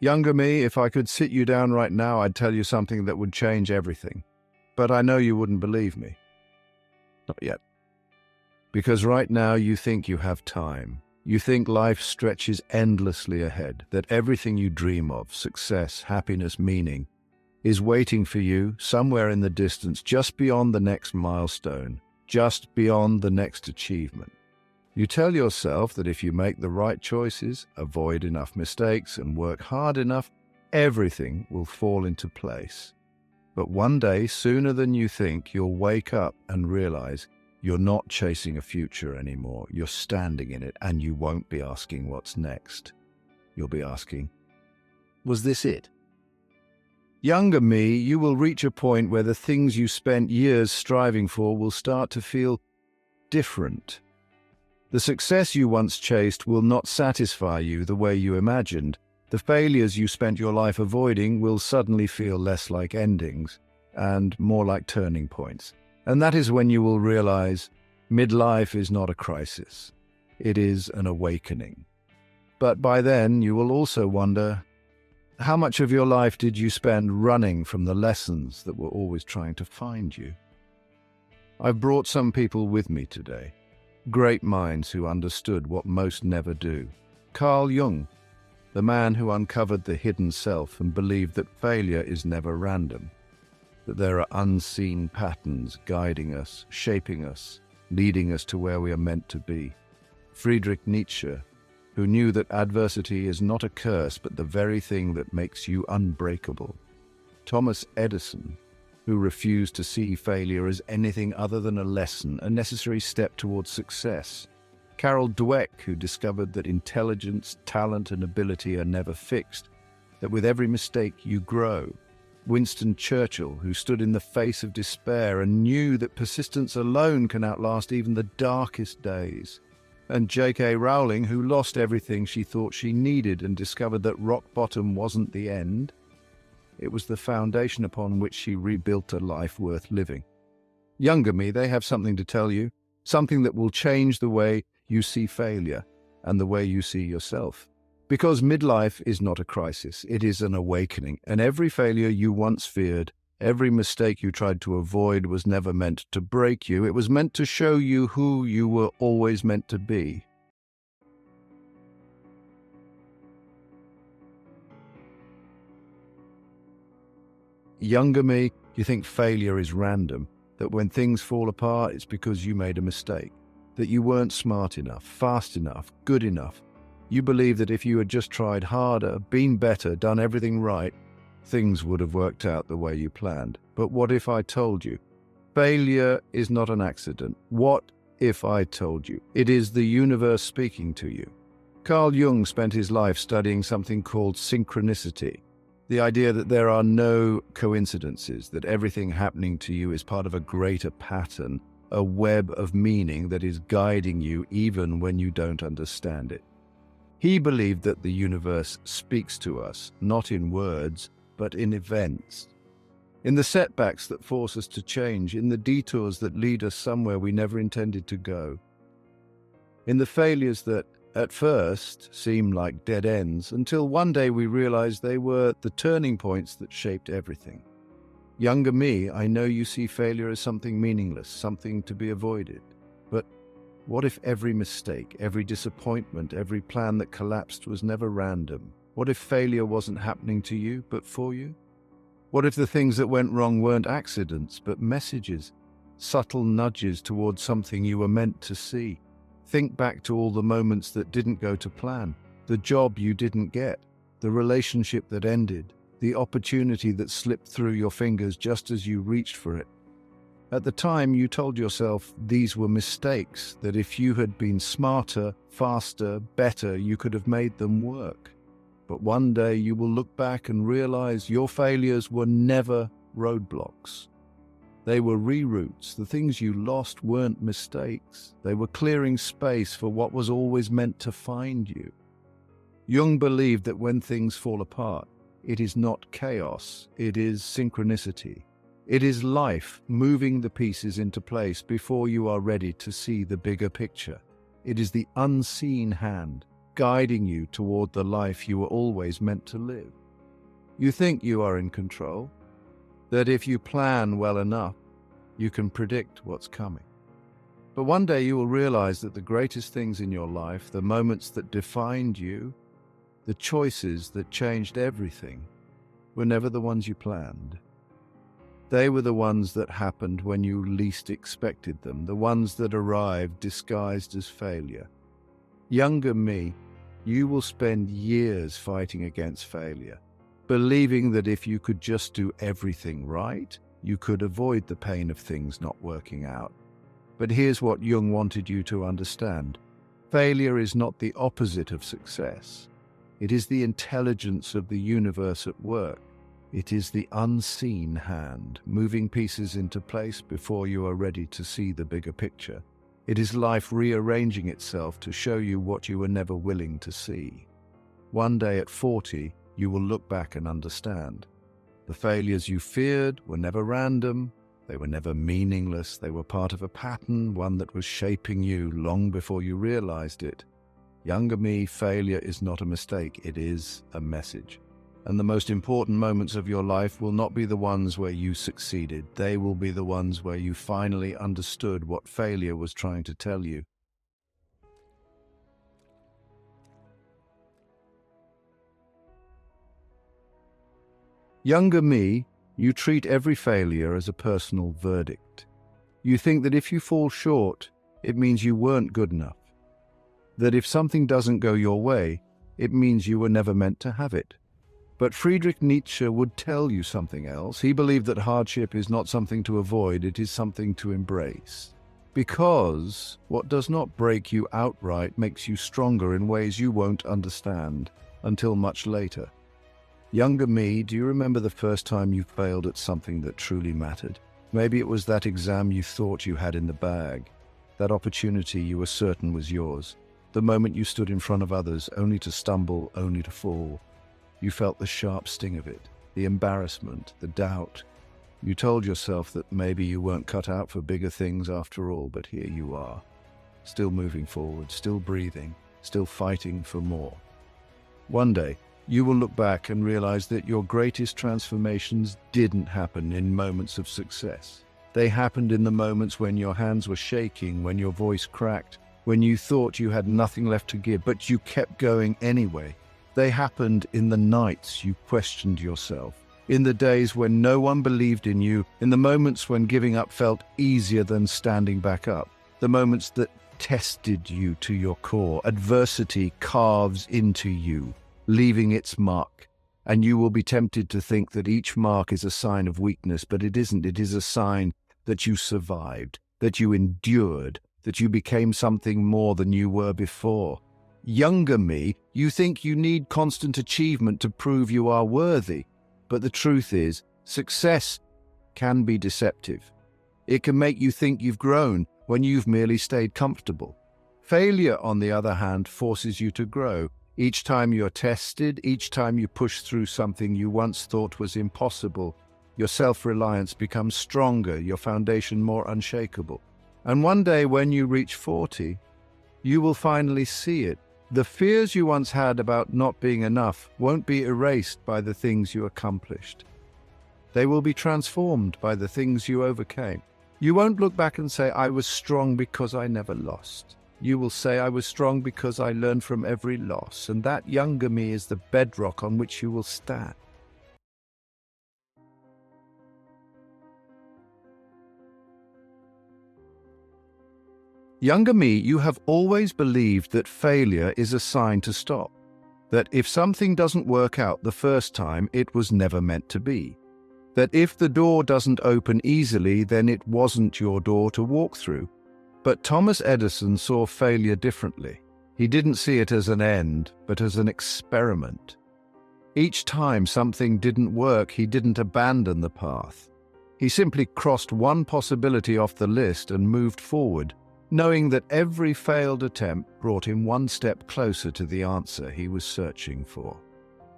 Younger me, if I could sit you down right now, I'd tell you something that would change everything. But I know you wouldn't believe me. Not yet. Because right now you think you have time. You think life stretches endlessly ahead, that everything you dream of, success, happiness, meaning, is waiting for you somewhere in the distance, just beyond the next milestone, just beyond the next achievement. You tell yourself that if you make the right choices, avoid enough mistakes, and work hard enough, everything will fall into place. But one day, sooner than you think, you'll wake up and realize you're not chasing a future anymore. You're standing in it, and you won't be asking what's next. You'll be asking, was this it? Younger me, you will reach a point where the things you spent years striving for will start to feel different. The success you once chased will not satisfy you the way you imagined. The failures you spent your life avoiding will suddenly feel less like endings and more like turning points. And that is when you will realize midlife is not a crisis. It is an awakening. But by then, you will also wonder, how much of your life did you spend running from the lessons that were always trying to find you? I've brought some people with me today. Great minds who understood what most never do. Carl Jung, the man who uncovered the hidden self and believed that failure is never random, that there are unseen patterns guiding us, shaping us, leading us to where we are meant to be. Friedrich Nietzsche, who knew that adversity is not a curse but the very thing that makes you unbreakable. Thomas Edison, who refused to see failure as anything other than a lesson, a necessary step towards success. Carol Dweck, who discovered that intelligence, talent, and ability are never fixed, that with every mistake you grow. Winston Churchill, who stood in the face of despair and knew that persistence alone can outlast even the darkest days. And J.K. Rowling, who lost everything she thought she needed and discovered that rock bottom wasn't the end. It was the foundation upon which she rebuilt a life worth living. Younger me, they have something to tell you, something that will change the way you see failure and the way you see yourself. Because midlife is not a crisis, it is an awakening, and every failure you once feared, every mistake you tried to avoid was never meant to break you. It was meant to show you who you were always meant to be. Younger me, you think failure is random, that when things fall apart, it's because you made a mistake, that you weren't smart enough, fast enough, good enough. You believe that if you had just tried harder, been better, done everything right, things would have worked out the way you planned. But what if I told you? Failure is not an accident. What if I told you? It is the universe speaking to you. Carl Jung spent his life studying something called synchronicity. The idea that there are no coincidences, that everything happening to you is part of a greater pattern, a web of meaning that is guiding you even when you don't understand it. He believed that the universe speaks to us, not in words, but in events. In the setbacks that force us to change, in the detours that lead us somewhere we never intended to go. In the failures that at first seem like dead ends, until one day we realize they were the turning points that shaped everything. Younger me, I know you see failure as something meaningless, something to be avoided. But what if every mistake, every disappointment, every plan that collapsed was never random? What if failure wasn't happening to you, but for you? What if the things that went wrong weren't accidents, but messages, subtle nudges towards something you were meant to see? Think back to all the moments that didn't go to plan, the job you didn't get, the relationship that ended, the opportunity that slipped through your fingers just as you reached for it. At the time, you told yourself these were mistakes, that if you had been smarter, faster, better, you could have made them work. But one day you will look back and realize your failures were never roadblocks. They were reroutes. The things you lost weren't mistakes. They were clearing space for what was always meant to find you. Jung believed that when things fall apart, it is not chaos, it is synchronicity. It is life moving the pieces into place before you are ready to see the bigger picture. It is the unseen hand, guiding you toward the life you were always meant to live. You think you are in control, that if you plan well enough, you can predict what's coming. But one day you will realize that the greatest things in your life, the moments that defined you, the choices that changed everything, were never the ones you planned. They were the ones that happened when you least expected them, the ones that arrived disguised as failure. Younger me, you will spend years fighting against failure, believing that if you could just do everything right, you could avoid the pain of things not working out. But here's what Jung wanted you to understand. Failure is not the opposite of success. It is the intelligence of the universe at work. It is the unseen hand, moving pieces into place before you are ready to see the bigger picture. It is life rearranging itself to show you what you were never willing to see. One day at 40, you will look back and understand. The failures you feared were never random. They were never meaningless. They were part of a pattern, one that was shaping you long before you realized it. Younger me, failure is not a mistake. It is a message. And the most important moments of your life will not be the ones where you succeeded. They will be the ones where you finally understood what failure was trying to tell you. Younger me, you treat every failure as a personal verdict. You think that if you fall short, it means you weren't good enough. That if something doesn't go your way, it means you were never meant to have it. But Friedrich Nietzsche would tell you something else. He believed that hardship is not something to avoid, it is something to embrace. Because what does not break you outright makes you stronger in ways you won't understand until much later. Younger me, do you remember the first time you failed at something that truly mattered? Maybe it was that exam you thought you had in the bag, that opportunity you were certain was yours, the moment you stood in front of others only to stumble, only to fall. You felt the sharp sting of it, the embarrassment, the doubt. You told yourself that maybe you weren't cut out for bigger things after all, but here you are, still moving forward, still breathing, still fighting for more. One day, you will look back and realize that your greatest transformations didn't happen in moments of success. They happened in the moments when your hands were shaking, when your voice cracked, when you thought you had nothing left to give, but you kept going anyway. They happened in the nights you questioned yourself, in the days when no one believed in you, in the moments when giving up felt easier than standing back up, the moments that tested you to your core. Adversity carves into you, leaving its mark, and you will be tempted to think that each mark is a sign of weakness, but it isn't. It is a sign that you survived, that you endured, that you became something more than you were before. Younger me, you think you need constant achievement to prove you are worthy, but the truth is, success can be deceptive. It can make you think you've grown when you've merely stayed comfortable. Failure, on the other hand, forces you to grow. Each time you're tested, each time you push through something you once thought was impossible, your self-reliance becomes stronger, your foundation more unshakable. And one day when you reach 40, you will finally see it. The fears you once had about not being enough won't be erased by the things you accomplished. They will be transformed by the things you overcame. You won't look back and say, I was strong because I never lost. You will say, I was strong because I learned from every loss, and that younger me is the bedrock on which you will stand. Younger me, you have always believed that failure is a sign to stop, that if something doesn't work out the first time, it was never meant to be, that if the door doesn't open easily, then it wasn't your door to walk through. But Thomas Edison saw failure differently. He didn't see it as an end, but as an experiment. Each time something didn't work, he didn't abandon the path. He simply crossed one possibility off the list and moved forward, knowing that every failed attempt brought him one step closer to the answer he was searching for.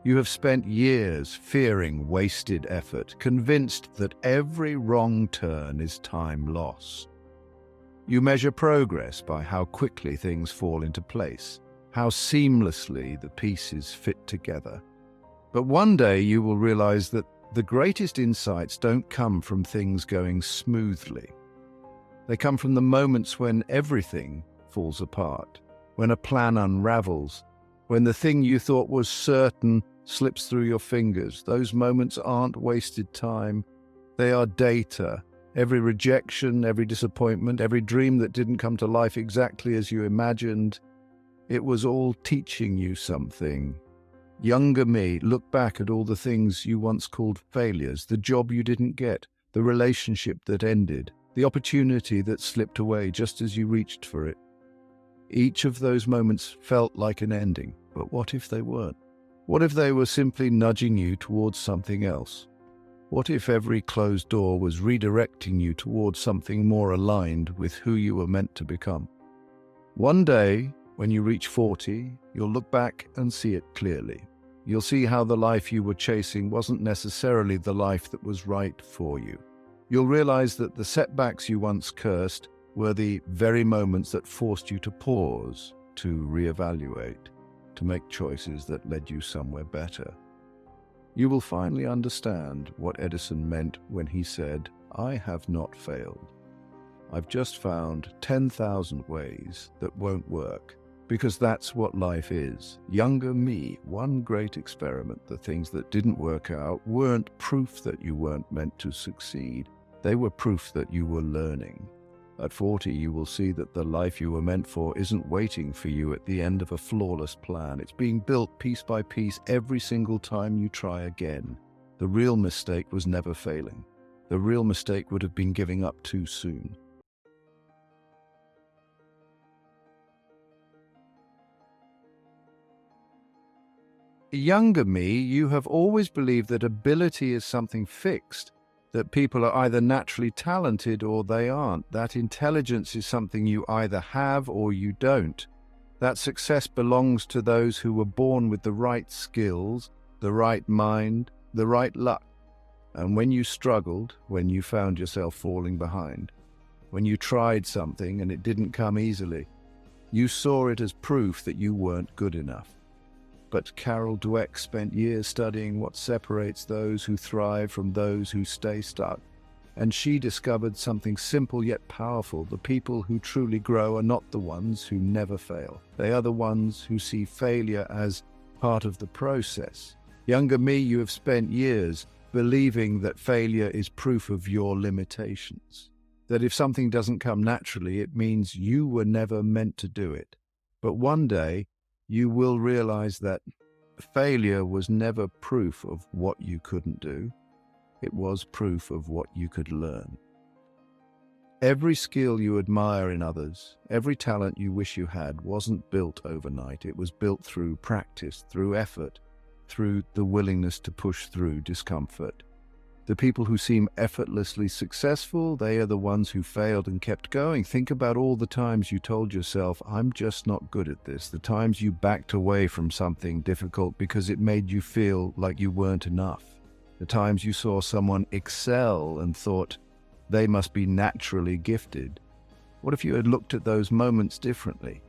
You have spent years fearing wasted effort, convinced that every wrong turn is time lost. You measure progress by how quickly things fall into place, how seamlessly the pieces fit together. But one day you will realize that the greatest insights don't come from things going smoothly. They come from the moments when everything falls apart, when a plan unravels, when the thing you thought was certain slips through your fingers. Those moments aren't wasted time. They are data. Every rejection, every disappointment, every dream that didn't come to life exactly as you imagined, it was all teaching you something. Younger me, look back at all the things you once called failures, the job you didn't get, the relationship that ended, the opportunity that slipped away just as you reached for it. Each of those moments felt like an ending, but what if they weren't? What if they were simply nudging you towards something else? What if every closed door was redirecting you towards something more aligned with who you were meant to become? One day, when you reach 40, you'll look back and see it clearly. You'll see how the life you were chasing wasn't necessarily the life that was right for you. You'll realize that the setbacks you once cursed were the very moments that forced you to pause, to reevaluate, to make choices that led you somewhere better. You will finally understand what Edison meant when he said, "I have not failed. I've just found 10,000 ways that won't work." Because that's what life is. Younger me, one great experiment. The things that didn't work out weren't proof that you weren't meant to succeed. They were proof that you were learning. At 40, you will see that the life you were meant for isn't waiting for you at the end of a flawless plan. It's being built piece by piece every single time you try again. The real mistake was never failing. The real mistake would have been giving up too soon. Younger me, you have always believed that ability is something fixed, that people are either naturally talented or they aren't, that intelligence is something you either have or you don't, that success belongs to those who were born with the right skills, the right mind, the right luck. And when you struggled, when you found yourself falling behind, when you tried something and it didn't come easily, you saw it as proof that you weren't good enough. But Carol Dweck spent years studying what separates those who thrive from those who stay stuck. And she discovered something simple yet powerful. The people who truly grow are not the ones who never fail. They are the ones who see failure as part of the process. Younger me, you have spent years believing that failure is proof of your limitations. That if something doesn't come naturally, it means you were never meant to do it. But one day, you will realize that failure was never proof of what you couldn't do. It was proof of what you could learn. Every skill you admire in others, every talent you wish you had, wasn't built overnight. It was built through practice, through effort, through the willingness to push through discomfort. The people who seem effortlessly successful, they are the ones who failed and kept going. Think about all the times you told yourself, "I'm just not good at this." The times you backed away from something difficult because it made you feel like you weren't enough. The times you saw someone excel and thought, they must be naturally gifted. What if you had looked at those moments differently?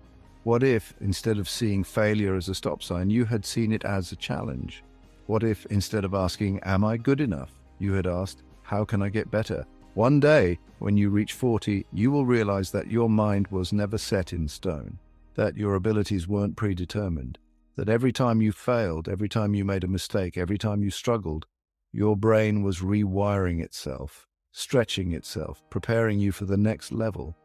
What if, instead of seeing failure as a stop sign, you had seen it as a challenge? What if, instead of asking, "Am I good enough?" you had asked, "How can I get better?" One day, when you reach 40, you will realize that your mind was never set in stone, that your abilities weren't predetermined, that every time you failed, every time you made a mistake, every time you struggled, your brain was rewiring itself, stretching itself, preparing you for the next level.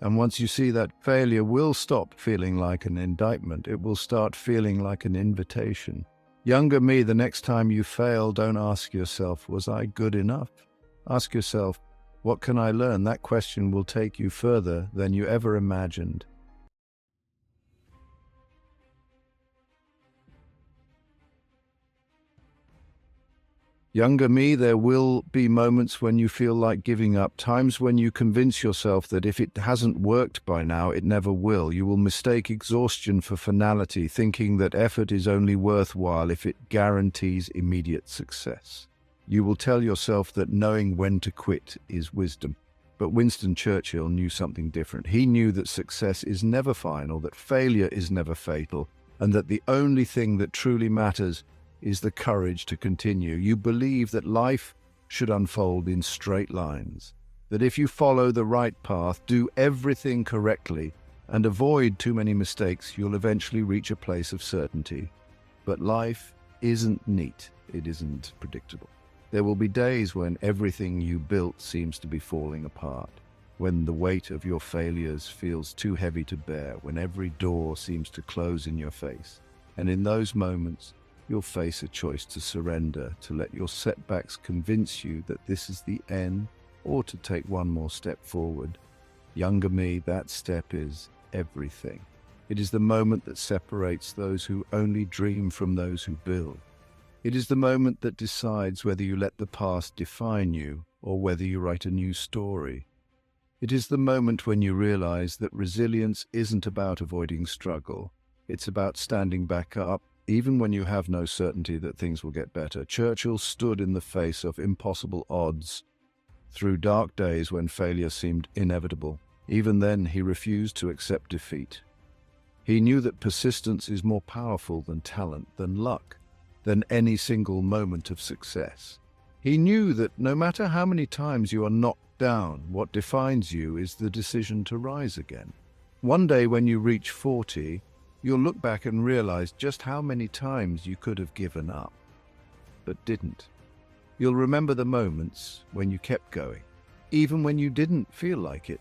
And once you see that, failure will stop feeling like an indictment. It will start feeling like an invitation. Younger me, the next time you fail, don't ask yourself, "Was I good enough?" Ask yourself, "What can I learn?" That question will take you further than you ever imagined. Younger me, there will be moments when you feel like giving up, times when you convince yourself that if it hasn't worked by now, it never will. You will mistake exhaustion for finality, thinking that effort is only worthwhile if it guarantees immediate success. You will tell yourself that knowing when to quit is wisdom. But Winston Churchill knew something different. He knew that success is never final, that failure is never fatal, and that the only thing that truly matters is the courage to continue. You believe that life should unfold in straight lines, that if you follow the right path, do everything correctly, and avoid too many mistakes, you'll eventually reach a place of certainty. But life isn't neat. It isn't predictable. There will be days when everything you built seems to be falling apart, when the weight of your failures feels too heavy to bear, when every door seems to close in your face. And in those moments, you'll face a choice to surrender, to let your setbacks convince you that this is the end, or to take one more step forward. Younger me, that step is everything. It is the moment that separates those who only dream from those who build. It is the moment that decides whether you let the past define you or whether you write a new story. It is the moment when you realize that resilience isn't about avoiding struggle. It's about standing back up, even when you have no certainty that things will get better. Churchill stood in the face of impossible odds through dark days when failure seemed inevitable. Even then, he refused to accept defeat. He knew that persistence is more powerful than talent, than luck, than any single moment of success. He knew that no matter how many times you are knocked down, what defines you is the decision to rise again. One day when you reach 40, you'll look back and realize just how many times you could have given up, but didn't. You'll remember the moments when you kept going, even when you didn't feel like it,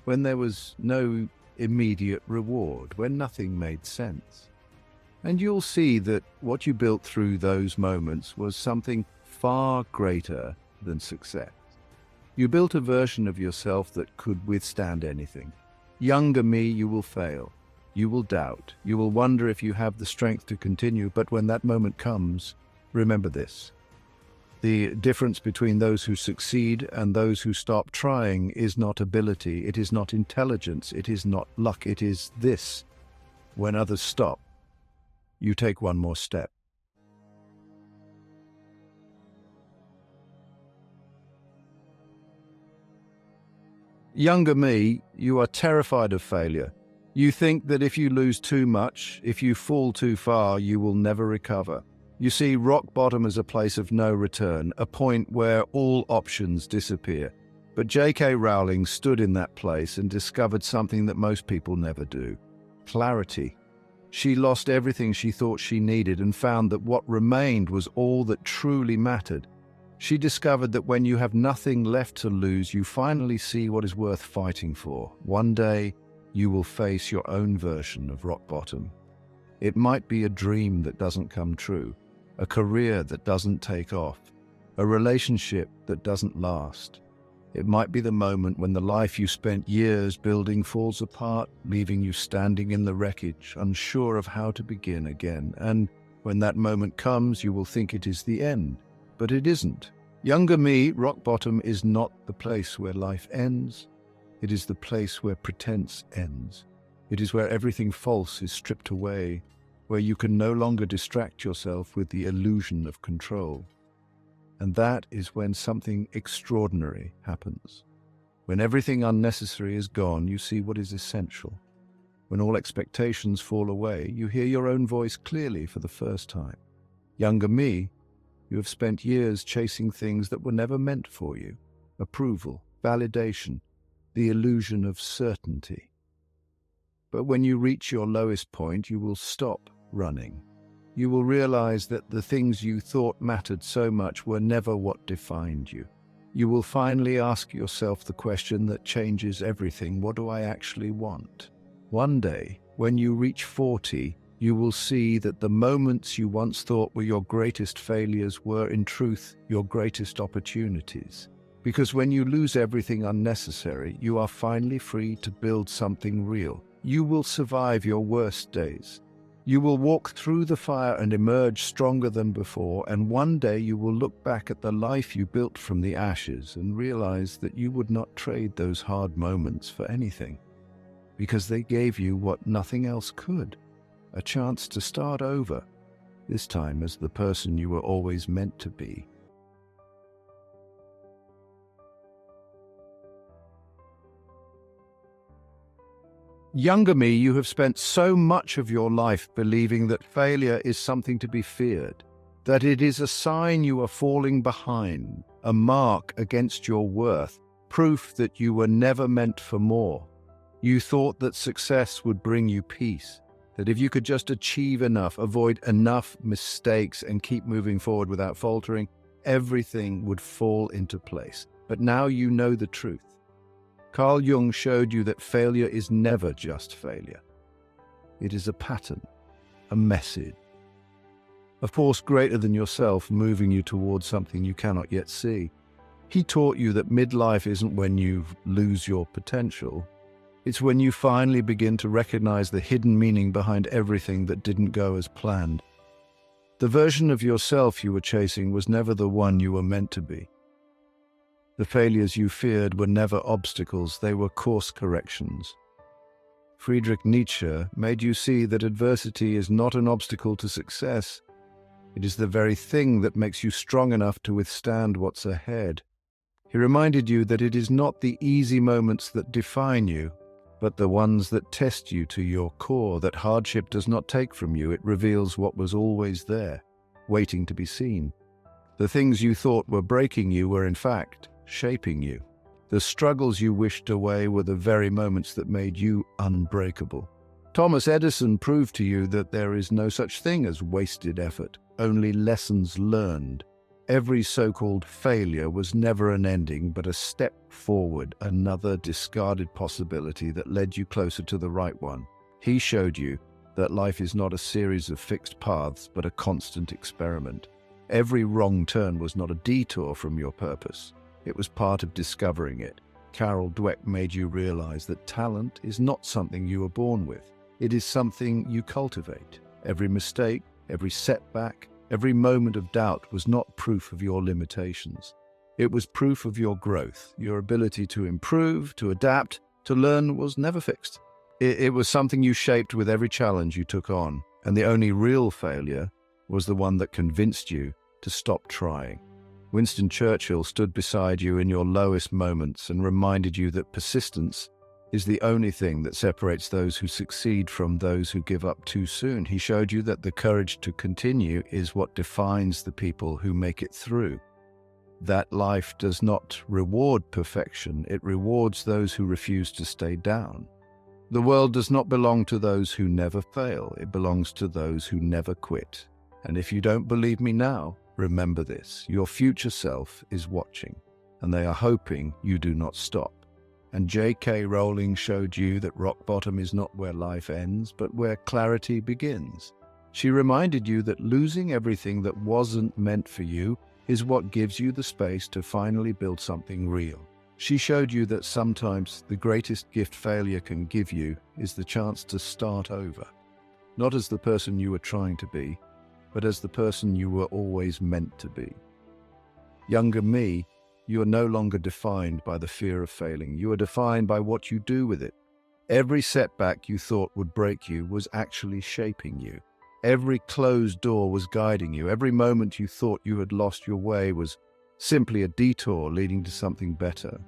when there was no immediate reward, when nothing made sense. And you'll see that what you built through those moments was something far greater than success. You built a version of yourself that could withstand anything. Younger me, you will fail. You will doubt. You will wonder if you have the strength to continue. But when that moment comes, remember this. The difference between those who succeed and those who stop trying is not ability. It is not intelligence. It is not luck. It is this. When others stop, you take one more step. Younger me, you are terrified of failure. You think that if you lose too much, if you fall too far, you will never recover. You see rock bottom as a place of no return, a point where all options disappear. But J.K. Rowling stood in that place and discovered something that most people never do: clarity. She lost everything she thought she needed and found that what remained was all that truly mattered. She discovered that when you have nothing left to lose, you finally see what is worth fighting for. One day, you will face your own version of rock bottom. It might be a dream that doesn't come true, a career that doesn't take off, a relationship that doesn't last. It might be the moment when the life you spent years building falls apart, leaving you standing in the wreckage, unsure of how to begin again. And when that moment comes, you will think it is the end. But it isn't. Younger me, rock bottom is not the place where life ends. It is the place where pretense ends. It is where everything false is stripped away, where you can no longer distract yourself with the illusion of control. And that is when something extraordinary happens. When everything unnecessary is gone, you see what is essential. When all expectations fall away, you hear your own voice clearly for the first time. Younger me, you have spent years chasing things that were never meant for you: approval, validation, the illusion of certainty. But when you reach your lowest point, you will stop running. You will realize that the things you thought mattered so much were never what defined you. You will finally ask yourself the question that changes everything: what do I actually want? One day, when you reach 40, you will see that the moments you once thought were your greatest failures were, in truth, your greatest opportunities. Because when you lose everything unnecessary, you are finally free to build something real. You will survive your worst days. You will walk through the fire and emerge stronger than before, and one day you will look back at the life you built from the ashes and realize that you would not trade those hard moments for anything, because they gave you what nothing else could: a chance to start over, this time as the person you were always meant to be. Younger me, you have spent so much of your life believing that failure is something to be feared, that it is a sign you are falling behind, a mark against your worth, proof that you were never meant for more. You thought that success would bring you peace, that if you could just achieve enough, avoid enough mistakes, and keep moving forward without faltering, everything would fall into place. But now you know the truth. Carl Jung showed you that failure is never just failure. It is a pattern, a message, a force greater than yourself moving you towards something you cannot yet see. He taught you that midlife isn't when you lose your potential. It's when you finally begin to recognize the hidden meaning behind everything that didn't go as planned. The version of yourself you were chasing was never the one you were meant to be. The failures you feared were never obstacles, they were course corrections. Friedrich Nietzsche made you see that adversity is not an obstacle to success. It is the very thing that makes you strong enough to withstand what's ahead. He reminded you that it is not the easy moments that define you, but the ones that test you to your core, that hardship does not take from you. It reveals what was always there, waiting to be seen. The things you thought were breaking you were in fact shaping you. The struggles you wished away were the very moments that made you unbreakable. Thomas Edison proved to you that there is no such thing as wasted effort, only lessons learned. Every so-called failure was never an ending, but a step forward, another discarded possibility that led you closer to the right one. He showed you that life is not a series of fixed paths, but a constant experiment. Every wrong turn was not a detour from your purpose. It was part of discovering it. Carol Dweck made you realize that talent is not something you were born with. It is something you cultivate. Every mistake, every setback, every moment of doubt was not proof of your limitations. It was proof of your growth. Your ability to improve, to adapt, to learn was never fixed. It was something you shaped with every challenge you took on, and the only real failure was the one that convinced you to stop trying. Winston Churchill stood beside you in your lowest moments and reminded you that persistence is the only thing that separates those who succeed from those who give up too soon. He showed you that the courage to continue is what defines the people who make it through. That life does not reward perfection, it rewards those who refuse to stay down. The world does not belong to those who never fail, it belongs to those who never quit. And if you don't believe me now, remember this: your future self is watching, and they are hoping you do not stop. And J.K. Rowling showed you that rock bottom is not where life ends, but where clarity begins. She reminded you that losing everything that wasn't meant for you is what gives you the space to finally build something real. She showed you that sometimes the greatest gift failure can give you is the chance to start over, not as the person you were trying to be, but as the person you were always meant to be. Younger me, you are no longer defined by the fear of failing. You are defined by what you do with it. Every setback you thought would break you was actually shaping you. Every closed door was guiding you. Every moment you thought you had lost your way was simply a detour leading to something better.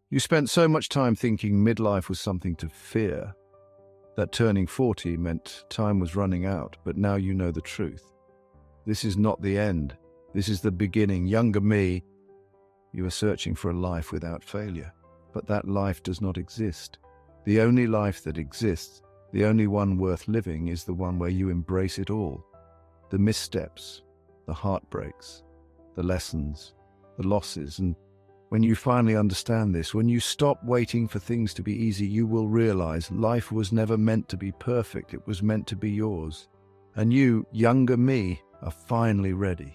You spent so much time thinking midlife was something to fear, that turning 40 meant time was running out, but now you know the truth. This is not the end. This is the beginning. Younger me, you are searching for a life without failure, but that life does not exist. The only life that exists, the only one worth living, is the one where you embrace it all. The missteps, the heartbreaks, the lessons, the losses. And when you finally understand this, when you stop waiting for things to be easy, you will realize life was never meant to be perfect. It was meant to be yours. And you, younger me, are finally ready.